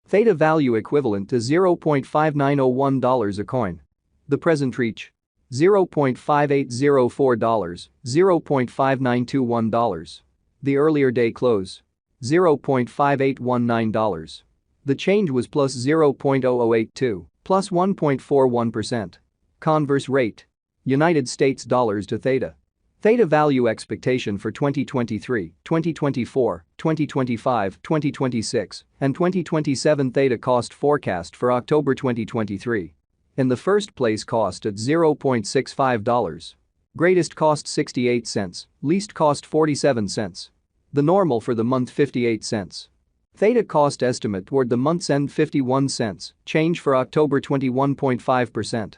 Theta value equivalent to $0.5901 a coin. The present reach: $0.5804, $0.5921. The earlier day close: $0.5819. The change was plus 0.0082, plus 1.41%. Converse rate: United States dollars to Theta. Theta value expectation for 2023, 2024, 2025, 2026, and 2027. Theta cost forecast for October 2023. In the first place, cost at $0.65. Greatest cost 68 cents, least cost 47 cents. The normal for the month 58 cents. Theta cost estimate toward the month's end 51 cents, change for October 21.5%.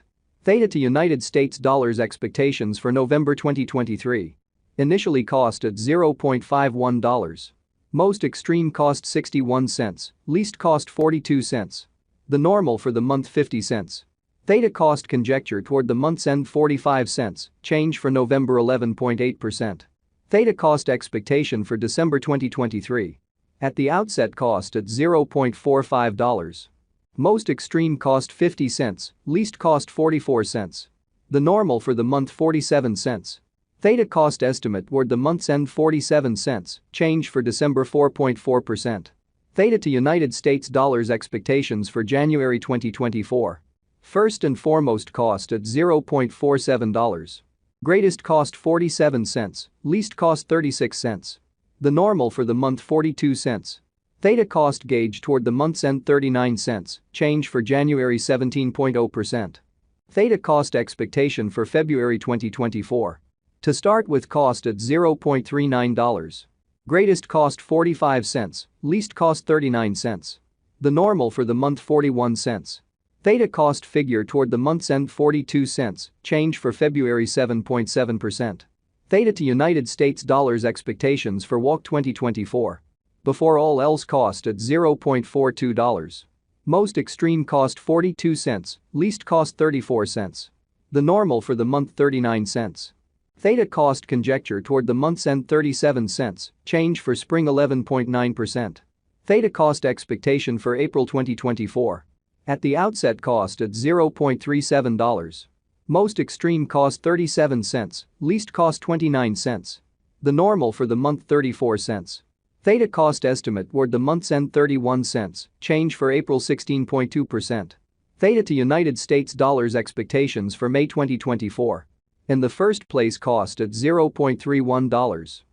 Theta to United States dollars expectations for November 2023. Initially cost at $0.51. Most extreme cost 61 cents, least cost 42 cents. The normal for the month 50 cents. Theta cost conjecture toward the month's end 45 cents, change for November 11.8%. Theta cost expectation for December 2023. At the outset cost at $0.45. Most extreme cost 50 cents, least cost 44 cents. The normal for the month 47 cents. Theta cost estimate toward the month's end 47 cents, change for December 4.4%. Theta to United States dollars expectations for January 2024. First and foremost cost at $0.47. Greatest cost 47 cents, least cost 36 cents. The normal for the month 42 cents. Theta cost gauge toward the month's end 39 cents, change for January 17.0%. Theta cost expectation for February 2024. To start with, cost at $0.39. Greatest cost 45 cents, least cost 39 cents. The normal for the month 41 cents. Theta cost figure toward the month's end 42 cents, change for February 7.7%. Theta to United States dollars expectations for WAC 2024. Before all else cost at $0.42. Most extreme cost 42 cents, least cost 34 cents. The normal for the month 39 cents. Theta cost conjecture toward the month's end 37 cents, change for spring 11.9%. Theta cost expectation for April 2024. At the outset cost at $0.37. Most extreme cost 37 cents, least cost 29 cents. The normal for the month 34 cents. Theta cost estimate toward the month's end 31 cents, change for April 16.2%. Theta to United States dollars expectations for May 2024. In the first place cost at $0.31.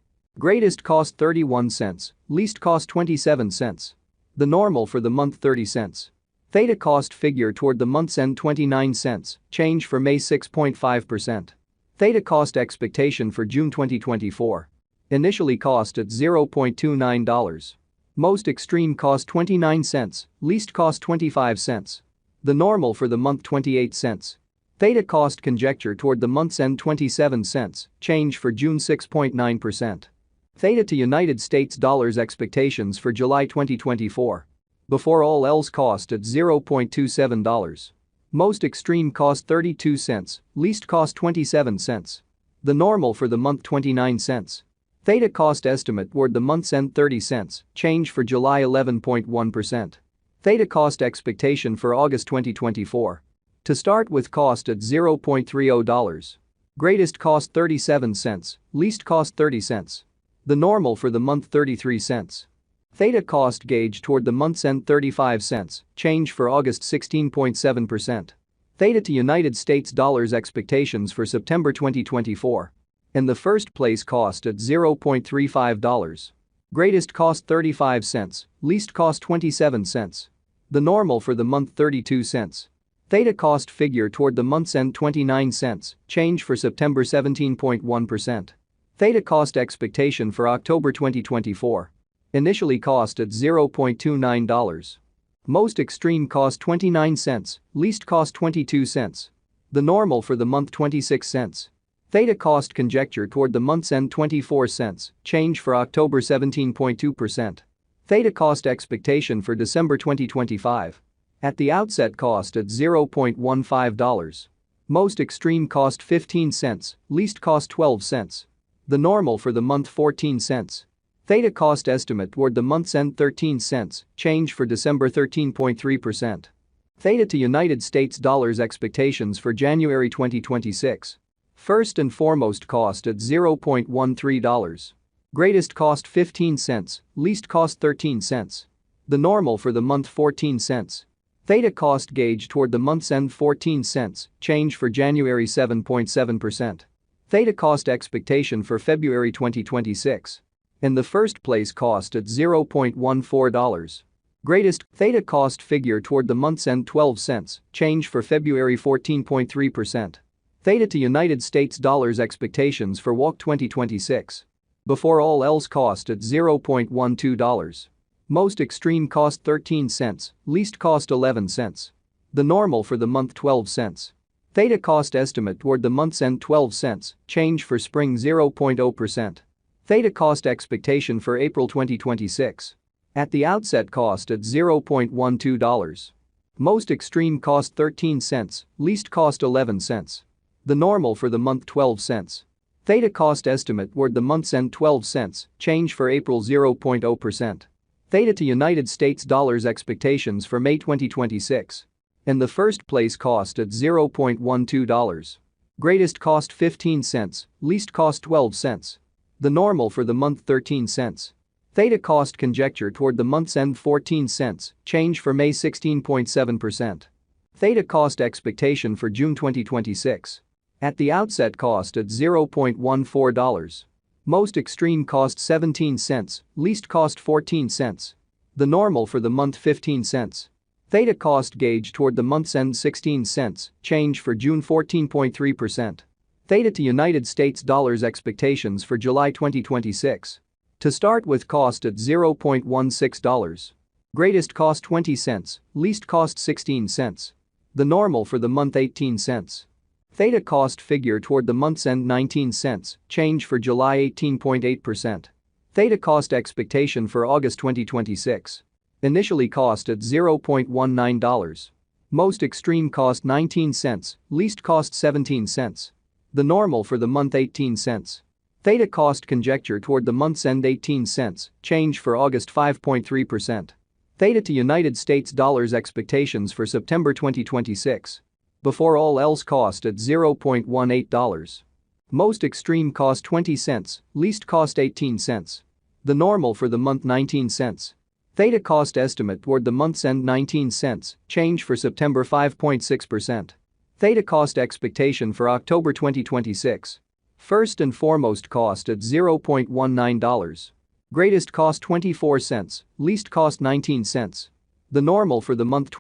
Greatest cost 31 cents, least cost 27 cents. The normal for the month 30 cents. Theta cost figure toward the month's end 29 cents, change for May 6.5%. Theta cost expectation for June 2024. Initially cost at $0.29. Most extreme cost 29 cents, least cost 25 cents. The normal for the month 28 cents. Theta cost conjecture toward the month's end 27 cents, change for June 6.9%. Theta to United States dollars expectations for July 2024. Before all else cost at $0.27. Most extreme cost 32 cents, least cost 27 cents. The normal for the month 29 cents. Theta cost estimate toward the month's end 30 cents, change for July 11.1%. Theta cost expectation for August 2024. To start with, cost at $0.30. Greatest cost 37 cents, least cost 30 cents. The normal for the month 33 cents. Theta cost gauge toward the month's end 35 cents, change for August 16.7%. Theta to United States dollars expectations for September 2024. In the first place cost at $0.35. Greatest cost 35 cents, least cost 27 cents. The normal for the month 32 cents. Theta cost figure toward the month's end 29 cents, change for September 17.1%. Theta cost expectation for October 2024. Initially cost at $0.29. Most extreme cost 29 cents, least cost 22 cents. The normal for the month 26 cents. Theta cost conjecture toward the month's end 24 cents, change for October 17.2%. Theta cost expectation for December 2025. At the outset cost at $0.15. Most extreme cost 15 cents, least cost 12 cents. The normal for the month 14 cents. Theta cost estimate toward the month's end 13 cents, change for December 13.3%. Theta to United States dollars expectations for January 2026. First and foremost cost at $0.13. Greatest cost 15 cents, least cost 13 cents. The normal for the month 14 cents. Theta cost gauge toward the month's end 14 cents, change for January 7.7%. Theta cost expectation for February 2026. In the first place cost at $0.14. Greatest Theta cost figure toward the month's end 12 cents, change for February 14.3%. Theta to United States dollars expectations for WOC 2026. Before all else cost at $0.12. Most extreme cost 13 cents, least cost 11 cents. The normal for the month 12 cents. Theta cost estimate toward the month's end 12 cents, change for spring 0.0%. Theta cost expectation for April 2026. At the outset cost at $0.12. Most extreme cost 13 cents, least cost 11 cents. The normal for the month 12 cents. Theta cost estimate toward the month's end 12 cents, change for April 0.0%. Theta to United States dollars expectations for May 2026. In the first place cost at $0.12. Greatest cost 15 cents, least cost 12 cents. The normal for the month 13 cents. Theta cost conjecture toward the month's end 14 cents, change for May 16.7%. Theta cost expectation for June 2026. At the outset cost at $0.14. Most extreme cost 17 cents, least cost 14 cents. The normal for the month 15 cents. Theta cost gauge toward the month's end 16 cents, change for June 14.3%. Theta to United States dollars expectations for July 2026. To start with cost at $0.16. Greatest cost 20 cents, least cost 16 cents. The normal for the month 18 cents. Theta cost figure toward the month's end 19 cents, change for July 18.8%. Theta cost expectation for August 2026. Initially cost at $0.19. Most extreme cost 19 cents, least cost 17 cents. The normal for the month 18 cents. Theta cost conjecture toward the month's end 18 cents, change for August 5.3%. Theta to United States dollars expectations for September 2026. Before all else cost at $0.18. Most extreme cost 20 cents, least cost 18 cents. The normal for the month 19 cents. Theta cost estimate toward the month's end 19 cents, change for September 5.6%. Theta cost expectation for October 2026. First and foremost cost at $0.19. Greatest cost 24 cents, least cost 19 cents. The normal for the month